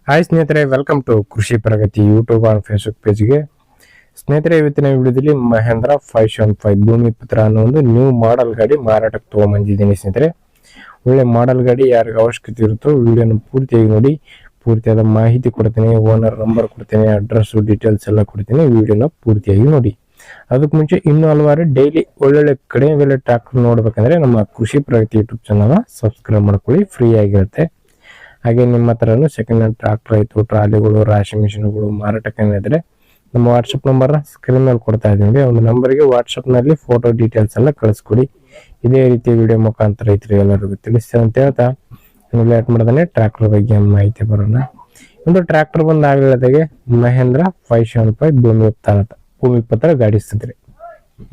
Hi ಸ್ನೇಹಿತರೆ, welcome to ಕೃಷಿ ಪ್ರಗತಿ YouTube on Facebook ಪೇಜ್ಗೆ. ಸ್ನೇಹಿತರೆ, ಇವತ್ತಿನ ವಿಡಿಯೋದಲ್ಲಿ ಮಹೇಂದ್ರ 575 ಭೂಮಿ ಪುತ್ರ ಅನ್ನೋ ಒಂದು ನ್ಯೂ ಮಾಡೆಲ್ ಗಾಡಿ ಮಾರಾಟಕ್ಕೆ ತಗೊಂಡ್ಬಂದಿದ್ದೀನಿ. ಸ್ನೇಹಿತರೆ, ಒಳ್ಳೆ ಮಾಡೆಲ್ ಗಾಡಿ ಯಾರಿಗೆ ಅವಶ್ಯಕತೆ ಇರುತ್ತೋ ವಿಡಿಯೋನ ಪೂರ್ತಿಯಾಗಿ ನೋಡಿ. ಪೂರ್ತಿಯಾದ ಮಾಹಿತಿ ಕೊಡ್ತೀನಿ, ಓನರ್ ನಂಬರ್ ಕೊಡ್ತೀನಿ, ಅಡ್ರೆಸ್ ಡೀಟೇಲ್ಸ್ ಎಲ್ಲ ಕೊಡ್ತೀನಿ. ವಿಡಿಯೋನ ಪೂರ್ತಿಯಾಗಿ ನೋಡಿ. ಅದಕ್ಕೆ ಮುಂಚೆ ಇನ್ನೂ ಹಲವಾರು ಡೈಲಿ ಒಳ್ಳೊಳ್ಳೆ ಕಡಿಮೆ ಬೆಲೆ ಟ್ರ್ಯಾಕ್ಟರ್ ನೋಡ್ಬೇಕಂದ್ರೆ ನಮ್ಮ ಕೃಷಿ ಪ್ರಗತಿ ಯೂಟ್ಯೂಬ್ ಚಾನಲ್ ಸಬ್ಸ್ಕ್ರೈಬ್ ಮಾಡ್ಕೊಳ್ಳಿ, ಫ್ರೀ ಆಗಿರುತ್ತೆ. ಹಾಗೆ ನಿಮ್ಮ ಹತ್ರನೂ ಸೆಕೆಂಡ್ ಹ್ಯಾಂಡ್ ಟ್ರಾಕ್ಟರ್ ಆಯಿತು, ಟ್ರಾಲಿಗಳು, ರಾಶಿ ಮಿಷಿನ್ಗಳು ಮಾರಾಟಕ್ಕೆ ಇದ್ರೆ ನಮ್ಮ ವಾಟ್ಸಪ್ ನಂಬರ್ ಸ್ಕ್ರೀನ್ ಮೇಲೆ ಕೊಡ್ತಾ ಇದ್ದೀವಿ. ಒಂದು ನಂಬರ್ಗೆ ವಾಟ್ಸಪ್ನಲ್ಲಿ ಫೋಟೋ ಡೀಟೇಲ್ಸ್ ಎಲ್ಲ ಕಳಿಸ್ಕೊಡಿ. ಇದೇ ರೀತಿ ವಿಡಿಯೋ ಮುಖಾಂತರ ರೈತರು ಎಲ್ಲರಿಗೂ ತಿಳಿಸ್ತೇವೆ ಅಂತ ಹೇಳ್ತಾ ಲೇಟ್ ಮಾಡ್ದಾನೆ ಟ್ರ್ಯಾಕ್ಟರ್ ಬಗ್ಗೆ ಮಾಹಿತಿ ಬರೋಣ. ಒಂದು ಟ್ರ್ಯಾಕ್ಟರ್ ಬಂದು ಆಗಲಿಲ್ಲದಾಗೆ ಮಹೇಂದ್ರ 575 ಭೂಮಿ ಪತ್ರ ಗಾಡಿ ಸ್ನೇಹಿತರೆ.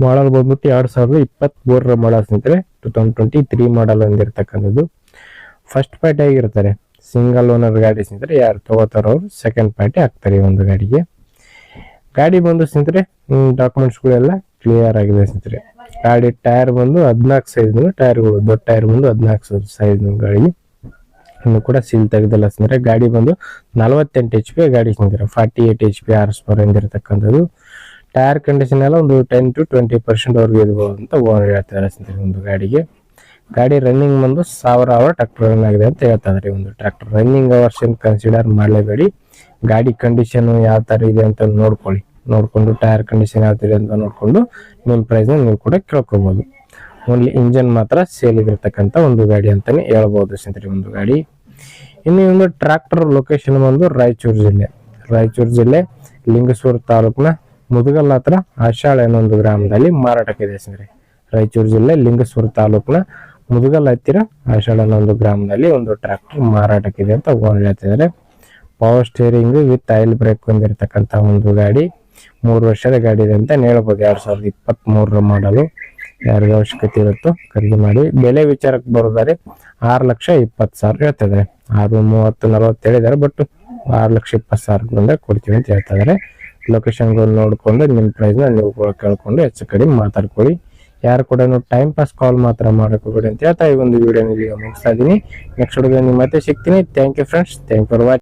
ಮಾಡಲ್ ಬಂದ್ಬಿಟ್ಟು 2023 ಮಾಡಲ್ ಸ್ನೇಹಿತರೆ. 2023 ಮಾಡಲ್ ಹೊಂದಿರತಕ್ಕಂಥದ್ದು. ಫಸ್ಟ್ ಪಾರ್ಟಿ ಆಗಿರ್ತಾರೆ, ಸಿಂಗಲ್ ಓನರ್ ಗಾಡಿ ಸ್ನೇಹಿತರೆ. ಯಾರು ತಗೋತಾರೋ ಅವರು ಸೆಕೆಂಡ್ ಪಾರ್ಟಿ ಆಗ್ತಾರೆ ಈ ಒಂದು ಗಾಡಿಗೆ. ಗಾಡಿ ಬಂದು ಸ್ನೇಹಿತರೆ ಡಾಕ್ಯುಮೆಂಟ್ಸ್ಗಳೆಲ್ಲ ಕ್ಲಿಯರ್ ಆಗಿದೆ ಸ್ನೇಹಿತರೆ. ಗಾಡಿ ಟೈರ್ ಬಂದು 14 ಸೈಜ್ ಟೈರ್ಗಳು, ದೊಡ್ಡ ಟೈರ್ ಬಂದು 14 ಸೈಜ್ ಗಾಡಿ. ಇನ್ನು ಕೂಡ ಸೀಲ್ ತೆಗೆದಿಲ್ಲ ಸ್ನೇಹಿತರೆ. ಗಾಡಿ ಬಂದು 48 HP ಗಾಡಿ ಸ್ನೇಹಿತರೆ. 48 HP horsepower ಹೊಂದಿರತಕ್ಕಂಥದ್ದು. ಟೈರ್ ಕಂಡೀಷನ್ ಎಲ್ಲ ಒಂದು 10 to 20% ವರೆಗೂ ಇರ್ಬೋದು ಅಂತ ಓನರ್ ಹೇಳ್ತಾರೆ ಸ್ನೇಹಿತರೆ ಒಂದು ಗಾಡಿಗೆ. ಗಾಡಿ ರನ್ನಿಂಗ್ ಬಂದು 1000 ಅವರ್ ಟ್ರ್ಯಾಕ್ಟರ್ ರನ್ ಆಗಿದೆ ಅಂತ ಹೇಳ್ತಾ ಇದ್ದಾರೆ. ಒಂದು ಟ್ರ್ಯಾಕ್ಟರ್ ರನ್ನಿಂಗ್ ಅವರ್ಸ್ ಏನು ಕನ್ಸಿಡರ್ ಮಾಡಲೇಬೇಡಿ. ಗಾಡಿ ಕಂಡೀಷನ್ ಯಾವ ತರ ಇದೆ ಅಂತ ನೋಡ್ಕೊಂಡು ಟೈರ್ ಕಂಡೀಷನ್ ಯಾವ ತರ ಅಂತ ನೋಡ್ಕೊಂಡು ನಿಮ್ಮ ಪ್ರೈಸ್ನ ನೀವು ಕೂಡ ಕೇಳ್ಕೊಬಹುದು. ಓನ್ಲಿ ಇಂಜನ್ ಮಾತ್ರ ಸೇಲ್ ಇರತಕ್ಕಂಥ ಒಂದು ಗಾಡಿ ಅಂತಾನೆ ಹೇಳ್ಬೋದು ಸ್ನೇಹಿತರೆ ಒಂದು ಗಾಡಿ. ಇನ್ನು ಒಂದು ಟ್ರ್ಯಾಕ್ಟರ್ ಲೊಕೇಶನ್ ಬಂದು ರಾಯಚೂರು ಜಿಲ್ಲೆ ಲಿಂಗಸೂರು ತಾಲೂಕಿನ ಮುದಗಲ್ ಹತ್ರ ಆಶಾಳ್ ಅನ್ನೋ ಒಂದು ಗ್ರಾಮದಲ್ಲಿ ಮಾರಾಟಕ್ಕಿದೆ ಸ್ನೇಹಿತರೆ. ರಾಯಚೂರು ಜಿಲ್ಲೆ ಲಿಂಗಸೂರು ತಾಲೂಕಿನ ಮುದಗಲ್ ಹತ್ತಿರ ಆಶಾಳ್ ಅನ್ನೋ ಒಂದು ಗ್ರಾಮದಲ್ಲಿ ಒಂದು ಟ್ರ್ಯಾಕ್ಟರ್ ಮಾರಾಟಕ್ಕಿದೆ ಅಂತ ಓನರ್ ಹೇಳ್ತಿದ್ದಾರೆ. Power steering with oil brake ಹೊಂದಿರತಕ್ಕಂಥ ಒಂದು ಗಾಡಿ. 3 ವರ್ಷದ ಗಾಡಿ ಇದೆ ಅಂತ ಹೇಳ್ಬೋದು. 2023 ಮಾಡಲು. ಯಾರಿಗೆ ಅವಶ್ಯಕತೆ ಇರುತ್ತೋ ಖರೀದಿ ಮಾಡಿ. ಬೆಲೆ ವಿಚಾರಕ್ಕೆ ಬರೋದಾದ್ರೆ 6,20,000 ಹೇಳ್ತಿದ್ದಾರೆ. 6,30,40 ಹೇಳಿದ್ದಾರೆ, ಬಟ್ 6,20,000 ಬಂದ್ರೆ ಕೊಡ್ತೀವಿ ಅಂತ ಹೇಳ್ತಾ ಇದ್ದಾರೆ. ಲೊಕೇಶನ್ಗಳು ನೋಡ್ಕೊಂಡು ನಿಮ್ಮ ಪ್ರೈಸ್ನ ನೀವು ಕೇಳ್ಕೊಂಡು ಹೆಚ್ಚು ಕಡಿಮೆ ಮಾತಾಡ್ಕೊಳ್ಳಿ. ಯಾರು ಕೂಡ ಟೈಮ್ ಪಾಸ್ ಕಾಲ್ ಮಾತ್ರ ಮಾಡಕೋಬೇಡಿ ಅಂತ ಹೇಳ್ತಾ ಈ ಒಂದು ವಿಡಿಯೋನಲ್ಲಿ ಮುಗಿಸ್ತಾ ಇದ್ದೀನಿ. ನೆಕ್ಸ್ಟ್ ವಿಡಿಯೋದಲ್ಲಿ ಮತ್ತೆ ಸಿಗ್ತೀನಿ. Thank you friends, thank for watching.